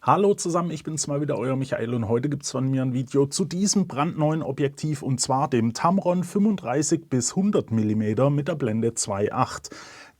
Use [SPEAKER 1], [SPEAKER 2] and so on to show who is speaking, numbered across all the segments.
[SPEAKER 1] Hallo zusammen, ich bin's mal wieder, euer Michael, und heute gibt's von mir ein Video zu diesem brandneuen Objektiv, und zwar dem Tamron 35 bis 100 mm mit der Blende 2.8.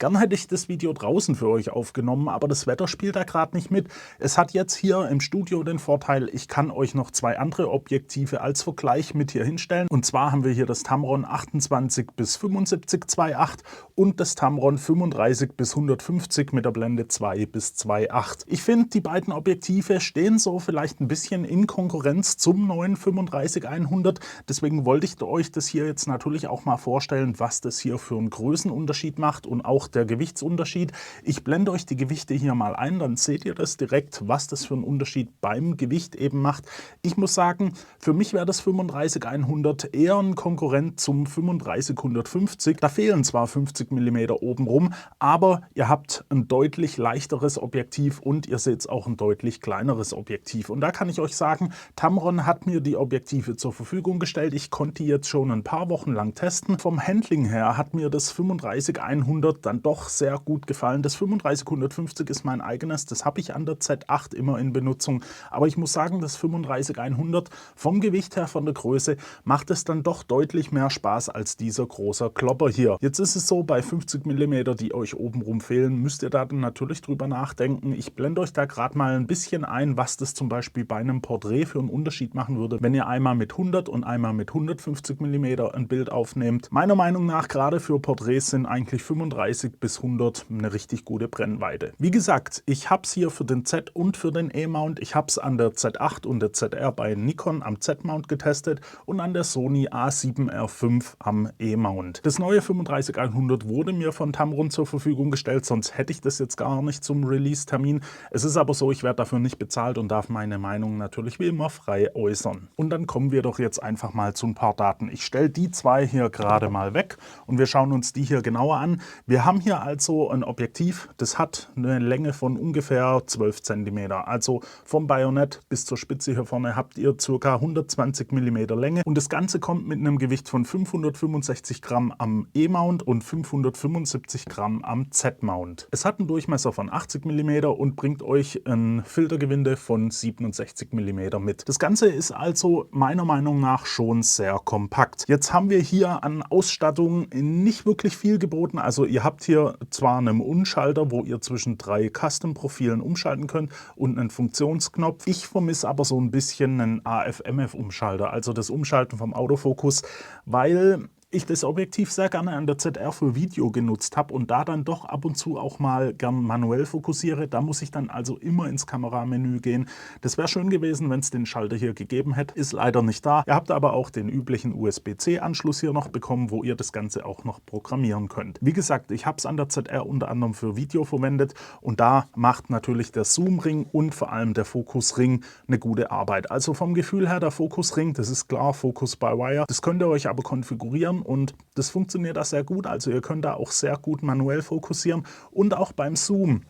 [SPEAKER 1] Gern hätte ich das Video draußen für euch aufgenommen, aber das Wetter spielt da gerade nicht mit. Es hat jetzt hier im Studio den Vorteil, ich kann euch noch zwei andere Objektive als Vergleich mit hier hinstellen. Und zwar haben wir hier das Tamron 28 bis 75 2.8 und das Tamron 35 bis 150 mit der Blende 2 bis 2.8. Ich finde, die beiden Objektive stehen so vielleicht ein bisschen in Konkurrenz zum neuen 35-100. Deswegen wollte ich euch das hier jetzt natürlich auch mal vorstellen, was das hier für einen Größenunterschied macht und auch der Gewichtsunterschied. Ich blende euch die Gewichte hier mal ein, dann seht ihr das direkt, was das für einen Unterschied beim Gewicht eben macht. Ich muss sagen, für mich wäre das 35-100 eher ein Konkurrent zum 35-150. Da fehlen zwar 50 mm obenrum, aber ihr habt ein deutlich leichteres Objektiv und ihr seht auch ein deutlich kleineres Objektiv. Und da kann ich euch sagen, Tamron hat mir die Objektive zur Verfügung gestellt. Ich konnte die jetzt schon ein paar Wochen lang testen. Vom Handling her hat mir das 35-100 dann doch sehr gut gefallen. Das 35-150 ist mein eigenes, das habe ich an der Z8 immer in Benutzung. Aber ich muss sagen, das 35-100 vom Gewicht her, von der Größe, macht es dann doch deutlich mehr Spaß als dieser große Klopper hier. Jetzt ist es so, bei 50 mm, die euch obenrum fehlen, müsst ihr da dann natürlich drüber nachdenken. Ich blende euch da gerade mal ein bisschen ein, was das zum Beispiel bei einem Porträt für einen Unterschied machen würde, wenn ihr einmal mit 100 und einmal mit 150 mm ein Bild aufnehmt. Meiner Meinung nach, gerade für Porträts sind eigentlich 35 bis 100 eine richtig gute Brennweite. Wie gesagt, ich habe es hier für den Z und für den E-Mount. Ich habe es an der Z8 und der ZR bei Nikon am Z-Mount getestet und an der Sony A7R5 am E-Mount. Das neue 35-100 wurde mir von Tamron zur Verfügung gestellt, sonst hätte ich das jetzt gar nicht zum Release-Termin. Es ist aber so, ich werde dafür nicht bezahlt und darf meine Meinung natürlich wie immer frei äußern. Und dann kommen wir doch jetzt einfach mal zu ein paar Daten. Ich stelle die zwei hier gerade mal weg und wir schauen uns die hier genauer an. Wir haben hier also ein Objektiv, das hat eine Länge von ungefähr 12 cm. Also vom Bajonett bis zur Spitze hier vorne habt ihr ca. 120 mm Länge und das Ganze kommt mit einem Gewicht von 565 Gramm am E-Mount und 575 Gramm am Z-Mount. Es hat einen Durchmesser von 80 mm und bringt euch ein Filtergewinde von 67 mm mit. Das Ganze ist also meiner Meinung nach schon sehr kompakt. Jetzt haben wir hier an Ausstattung nicht wirklich viel geboten. Also ihr habt hier zwar einen Umschalter, wo ihr zwischen drei Custom-Profilen umschalten könnt und einen Funktionsknopf. Ich vermisse aber so ein bisschen einen AF-MF-Umschalter, also das Umschalten vom Autofokus, weil ich das Objektiv sehr gerne an der ZR für Video genutzt habe und da dann doch ab und zu auch mal gern manuell fokussiere. Da muss ich dann also immer ins Kameramenü gehen. Das wäre schön gewesen, wenn es den Schalter hier gegeben hätte. Ist leider nicht da. Ihr habt aber auch den üblichen USB-C-Anschluss hier noch bekommen, wo ihr das Ganze auch noch programmieren könnt. Wie gesagt, ich habe es an der ZR unter anderem für Video verwendet und da macht natürlich der Zoom-Ring und vor allem der Fokusring eine gute Arbeit. Also vom Gefühl her, der Fokusring, das ist klar, Focus by Wire. Das könnt ihr euch aber konfigurieren und das funktioniert da sehr gut. Also ihr könnt da auch sehr gut manuell fokussieren und auch beim Zoom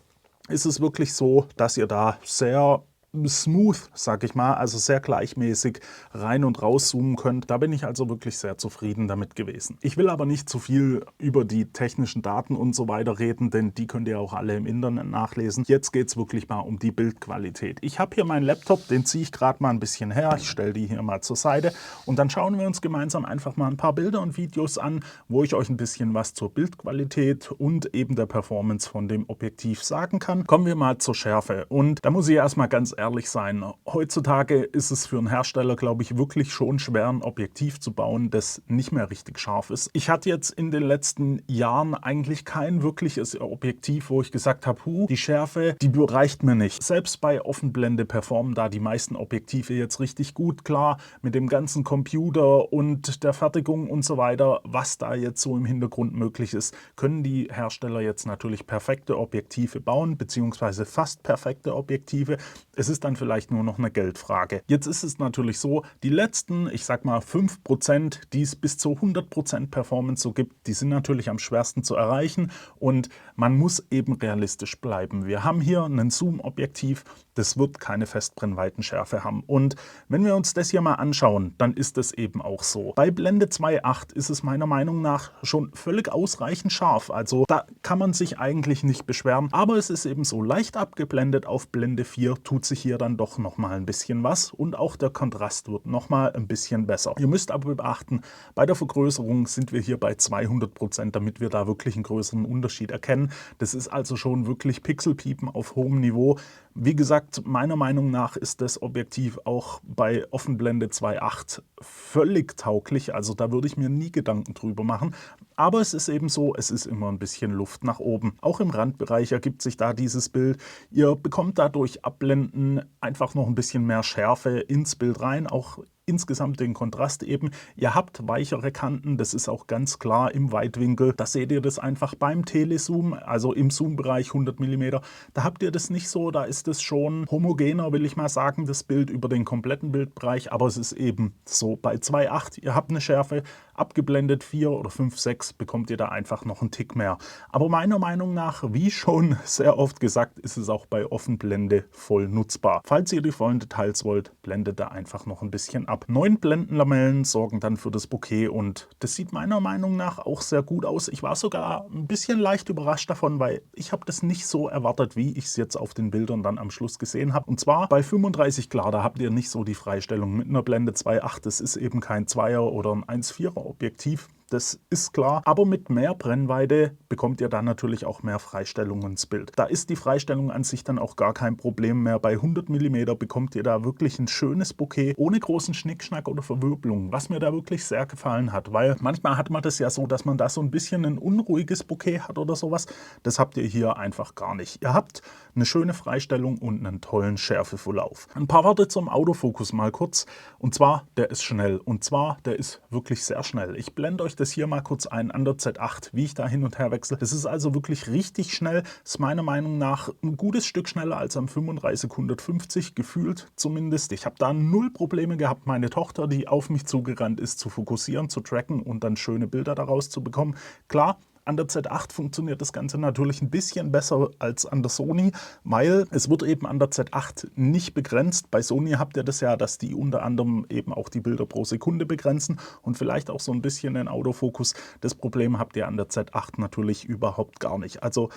[SPEAKER 1] ist es wirklich so, dass ihr da sehr smooth, sag ich mal, also sehr gleichmäßig rein und raus zoomen könnt. Da bin ich also wirklich sehr zufrieden damit gewesen. Ich will aber nicht zu viel über die technischen Daten und so weiter reden, denn die könnt ihr auch alle im Internet nachlesen. Jetzt geht es wirklich mal um die Bildqualität. Ich habe hier meinen Laptop, den ziehe ich gerade mal ein bisschen her. Ich stelle die hier mal zur Seite und dann schauen wir uns gemeinsam einfach mal ein paar Bilder und Videos an, wo ich euch ein bisschen was zur Bildqualität und eben der Performance von dem Objektiv sagen kann. Kommen wir mal zur Schärfe und da muss ich erstmal ganz ehrlich sein. Heutzutage ist es für einen Hersteller, glaube ich, wirklich schon schwer, ein Objektiv zu bauen, das nicht mehr richtig scharf ist. Ich hatte jetzt in den letzten Jahren eigentlich kein wirkliches Objektiv, wo ich gesagt habe, die Schärfe, die reicht mir nicht. Selbst bei Offenblende performen da die meisten Objektive jetzt richtig gut. Klar, mit dem ganzen Computer und der Fertigung und so weiter, was da jetzt so im Hintergrund möglich ist, können die Hersteller jetzt natürlich perfekte Objektive bauen, beziehungsweise fast perfekte Objektive. Es ist dann vielleicht nur noch eine Geldfrage. Jetzt ist es natürlich so, die letzten, ich sag mal 5%, die es bis zu 100% Performance so gibt, die sind natürlich am schwersten zu erreichen und man muss eben realistisch bleiben. Wir haben hier ein Zoom-Objektiv, das wird keine Festbrennweitenschärfe haben. Und wenn wir uns das hier mal anschauen, dann ist es eben auch so. Bei Blende 2.8 ist es meiner Meinung nach schon völlig ausreichend scharf. Also da kann man sich eigentlich nicht beschweren. Aber es ist eben so leicht abgeblendet. Auf Blende 4 tut sich hier dann doch nochmal ein bisschen was. Und auch der Kontrast wird nochmal ein bisschen besser. Ihr müsst aber beachten, bei der Vergrößerung sind wir hier bei 200%, damit wir da wirklich einen größeren Unterschied erkennen. Das ist also schon wirklich Pixelpiepen auf hohem Niveau. Wie gesagt, meiner Meinung nach ist das Objektiv auch bei Offenblende 2.8 völlig tauglich. Also da würde ich mir nie Gedanken drüber machen. Aber es ist eben so, es ist immer ein bisschen Luft nach oben. Auch im Randbereich ergibt sich da dieses Bild. Ihr bekommt dadurch Abblenden einfach noch ein bisschen mehr Schärfe ins Bild rein, auch insgesamt den Kontrast eben. Ihr habt weichere Kanten, das ist auch ganz klar im Weitwinkel. Da seht ihr das einfach beim Telezoom, also im Zoom-Bereich 100 mm. Da habt ihr das nicht so, da ist es schon homogener, will ich mal sagen, das Bild über den kompletten Bildbereich. Aber es ist eben so bei 2.8, ihr habt eine Schärfe, abgeblendet 4 oder 5, 6 bekommt ihr da einfach noch einen Tick mehr. Aber meiner Meinung nach, wie schon sehr oft gesagt, ist es auch bei Offenblende voll nutzbar. Falls ihr die vollen Details wollt, blendet da einfach noch ein bisschen ab. 9 Blendenlamellen sorgen dann für das Bokeh und das sieht meiner Meinung nach auch sehr gut aus. Ich war sogar ein bisschen leicht überrascht davon, weil ich habe das nicht so erwartet, wie ich es jetzt auf den Bildern dann am Schluss gesehen habe. Und zwar bei 35, klar, da habt ihr nicht so die Freistellung mit einer Blende 2.8. Das ist eben kein 2er oder ein 1,4er Objektiv. Das ist klar, aber mit mehr Brennweite bekommt ihr dann natürlich auch mehr Freistellung ins Bild. Da ist die Freistellung an sich dann auch gar kein Problem mehr. Bei 100 mm bekommt ihr da wirklich ein schönes Bokeh, ohne großen Schnickschnack oder Verwirbelung, was mir da wirklich sehr gefallen hat, weil manchmal hat man das ja so, dass man da so ein bisschen ein unruhiges Bokeh hat oder sowas. Das habt ihr hier einfach gar nicht. Ihr habt eine schöne Freistellung und einen tollen Schärfeverlauf. Ein paar Worte zum Autofokus mal kurz. Und zwar, der ist schnell. Und zwar, der ist wirklich sehr schnell. Ich blende euch das hier mal kurz ein an der Z8, wie ich da hin und her wechsle. Das ist also wirklich richtig schnell. Das ist meiner Meinung nach ein gutes Stück schneller als am 35-150, gefühlt zumindest. Ich habe da null Probleme gehabt, meine Tochter, die auf mich zugerannt ist, zu fokussieren, zu tracken und dann schöne Bilder daraus zu bekommen. Klar, an der Z8 funktioniert das Ganze natürlich ein bisschen besser als an der Sony, weil es wird eben an der Z8 nicht begrenzt. Bei Sony habt ihr das ja, dass die unter anderem eben auch die Bilder pro Sekunde begrenzen und vielleicht auch so ein bisschen den Autofokus. Das Problem habt ihr an der Z8 natürlich überhaupt gar nicht. Also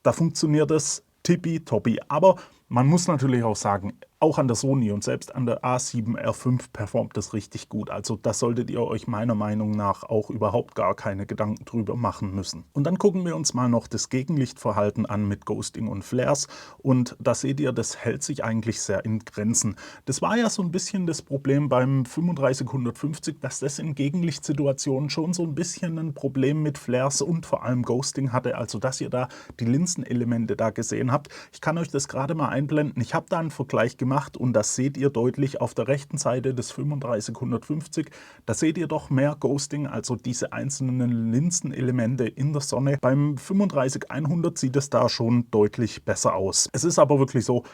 [SPEAKER 1] da funktioniert es tippitoppi. Aber man muss natürlich auch sagen, auch an der Sony und selbst an der A7R5 performt das richtig gut. Also da solltet ihr euch meiner Meinung nach auch überhaupt gar keine Gedanken drüber machen müssen. Und dann gucken wir uns mal noch das Gegenlichtverhalten an mit Ghosting und Flares. Und da seht ihr, das hält sich eigentlich sehr in Grenzen. Das war ja so ein bisschen das Problem beim 35-150, dass das in Gegenlichtsituationen schon so ein bisschen ein Problem mit Flares und vor allem Ghosting hatte. Also dass ihr da die Linsenelemente da gesehen habt. Ich kann euch das gerade mal einblenden. Ich habe da einen Vergleich gemacht und das seht ihr deutlich auf der rechten Seite des 35-150. Da seht ihr doch mehr Ghosting, also diese einzelnen Linsenelemente in der Sonne. Beim 35-100 sieht es da schon deutlich besser aus. Es ist aber wirklich so,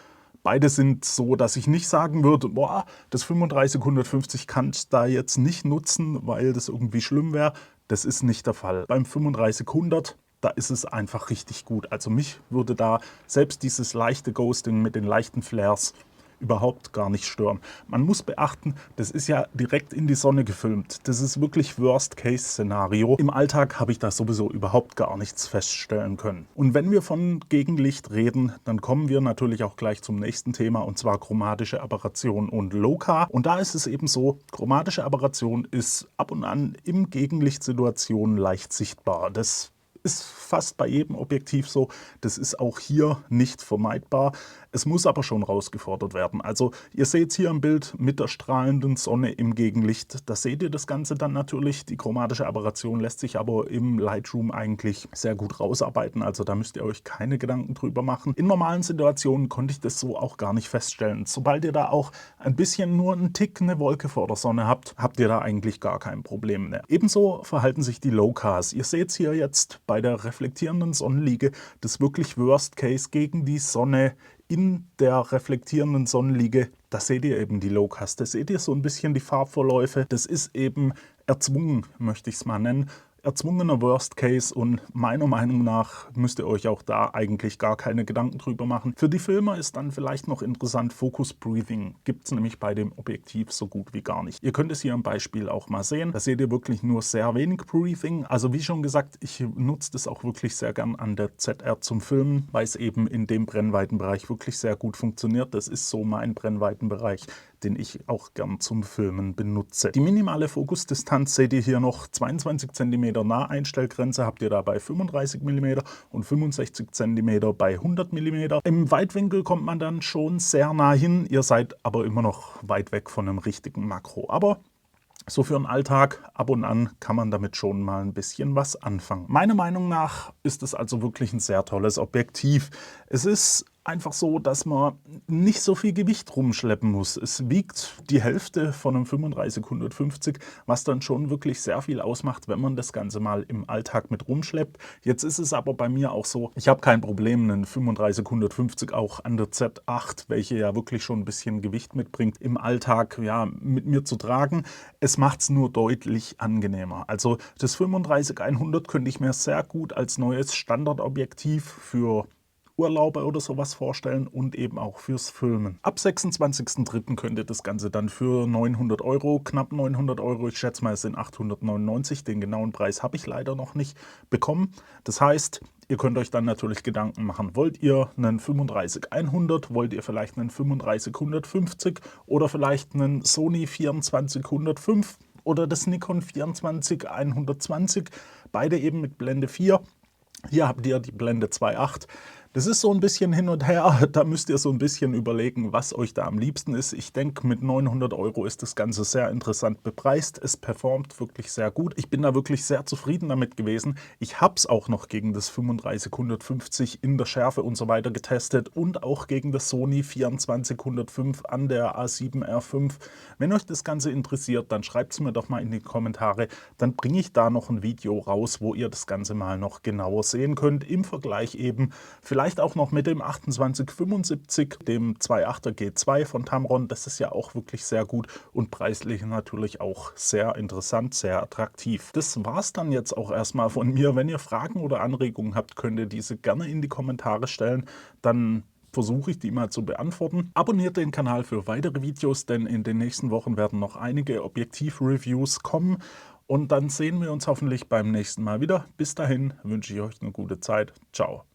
[SPEAKER 1] beide sind so, dass ich nicht sagen würde, boah, das 35-150 kann ich da jetzt nicht nutzen, weil das irgendwie schlimm wäre. Das ist nicht der Fall. Beim 35-100 da ist es einfach richtig gut. Also mich würde da selbst dieses leichte Ghosting mit den leichten Flares überhaupt gar nicht stören. Man muss beachten, das ist ja direkt in die Sonne gefilmt. Das ist wirklich Worst-Case-Szenario. Im Alltag habe ich da sowieso überhaupt gar nichts feststellen können. Und wenn wir von Gegenlicht reden, dann kommen wir natürlich auch gleich zum nächsten Thema, und zwar chromatische Aberration und Low-K. Und da ist es eben so, chromatische Aberration ist ab und an in Gegenlichtsituationen leicht sichtbar. Das ist fast bei jedem Objektiv so. Das ist auch hier nicht vermeidbar. Es muss aber schon rausgefordert werden. Also ihr seht es hier im Bild mit der strahlenden Sonne im Gegenlicht. Da seht ihr das Ganze dann natürlich. Die chromatische Aberration lässt sich aber im Lightroom eigentlich sehr gut rausarbeiten. Also da müsst ihr euch keine Gedanken drüber machen. In normalen Situationen konnte ich das so auch gar nicht feststellen. Sobald ihr da auch ein bisschen nur einen Tick eine Wolke vor der Sonne habt, habt ihr da eigentlich gar kein Problem mehr. Ebenso verhalten sich die Low-Ks. Ihr seht es hier jetzt bei der reflektierenden Sonnenliege, das wirklich Worst Case gegen die Sonne in der reflektierenden Sonnenliege. Da seht ihr eben die Low-Ks. Da seht ihr so ein bisschen die Farbverläufe. Das ist eben erzwungen, möchte ich es mal nennen. erzwungener Worst Case und meiner Meinung nach müsst ihr euch auch da eigentlich gar keine Gedanken drüber machen. Für die Filmer ist dann vielleicht noch interessant, Focus Breathing gibt es nämlich bei dem Objektiv so gut wie gar nicht. Ihr könnt es hier im Beispiel auch mal sehen. Da seht ihr wirklich nur sehr wenig Breathing. Also wie schon gesagt, ich nutze das auch wirklich sehr gern an der ZR zum Filmen, weil es eben in dem Brennweitenbereich wirklich sehr gut funktioniert. Das ist so mein Brennweitenbereich, den ich auch gern zum Filmen benutze. Die minimale Fokusdistanz seht ihr hier noch 22 cm Naheinstellgrenze habt ihr da bei 35 mm und 65 cm bei 100 mm. Im Weitwinkel kommt man dann schon sehr nah hin, ihr seid aber immer noch weit weg von einem richtigen Makro. Aber so für den Alltag, ab und an kann man damit schon mal ein bisschen was anfangen. Meiner Meinung nach ist es also wirklich ein sehr tolles Objektiv. Es ist einfach so, dass man nicht so viel Gewicht rumschleppen muss. Es wiegt die Hälfte von einem 35-150, was dann schon wirklich sehr viel ausmacht, wenn man das Ganze mal im Alltag mit rumschleppt. Jetzt ist es aber bei mir auch so, ich habe kein Problem, einen 35-150 auch an der Z8, welche ja wirklich schon ein bisschen Gewicht mitbringt, im Alltag ja, mit mir zu tragen. Es macht es nur deutlich angenehmer. Also das 35-100 könnte ich mir sehr gut als neues Standardobjektiv für Urlaube oder sowas vorstellen und eben auch fürs Filmen. Ab 26.03. könnt ihr das Ganze dann für 900 €, knapp 900 €, ich schätze mal es sind 899, den genauen Preis habe ich leider noch nicht bekommen. Das heißt, ihr könnt euch dann natürlich Gedanken machen, wollt ihr einen 35-100, wollt ihr vielleicht einen 35-150 oder vielleicht einen Sony 24-105 oder das Nikon 24-120, beide eben mit Blende 4. Hier habt ihr die Blende 2.8. Das ist so ein bisschen hin und her, da müsst ihr so ein bisschen überlegen, was euch da am liebsten ist. Ich denke, mit 900 € ist das Ganze sehr interessant bepreist. Es performt wirklich sehr gut. Ich bin da wirklich sehr zufrieden damit gewesen. Ich habe es auch noch gegen das 35-150 in der Schärfe und so weiter getestet und auch gegen das Sony 24-105 an der A7R5. Wenn euch das Ganze interessiert, dann schreibt es mir doch mal in die Kommentare. Dann bringe ich da noch ein Video raus, wo ihr das Ganze mal noch genauer sehen könnt. Im Vergleich eben vielleicht auch noch mit dem 2875, dem 2.8er G2 von Tamron. Das ist ja auch wirklich sehr gut und preislich natürlich auch sehr interessant, sehr attraktiv. Das war es dann jetzt auch erstmal von mir. Wenn ihr Fragen oder Anregungen habt, könnt ihr diese gerne in die Kommentare stellen. Dann versuche ich die mal zu beantworten. Abonniert den Kanal für weitere Videos, denn in den nächsten Wochen werden noch einige Objektiv-Reviews kommen. Und dann sehen wir uns hoffentlich beim nächsten Mal wieder. Bis dahin wünsche ich euch eine gute Zeit. Ciao.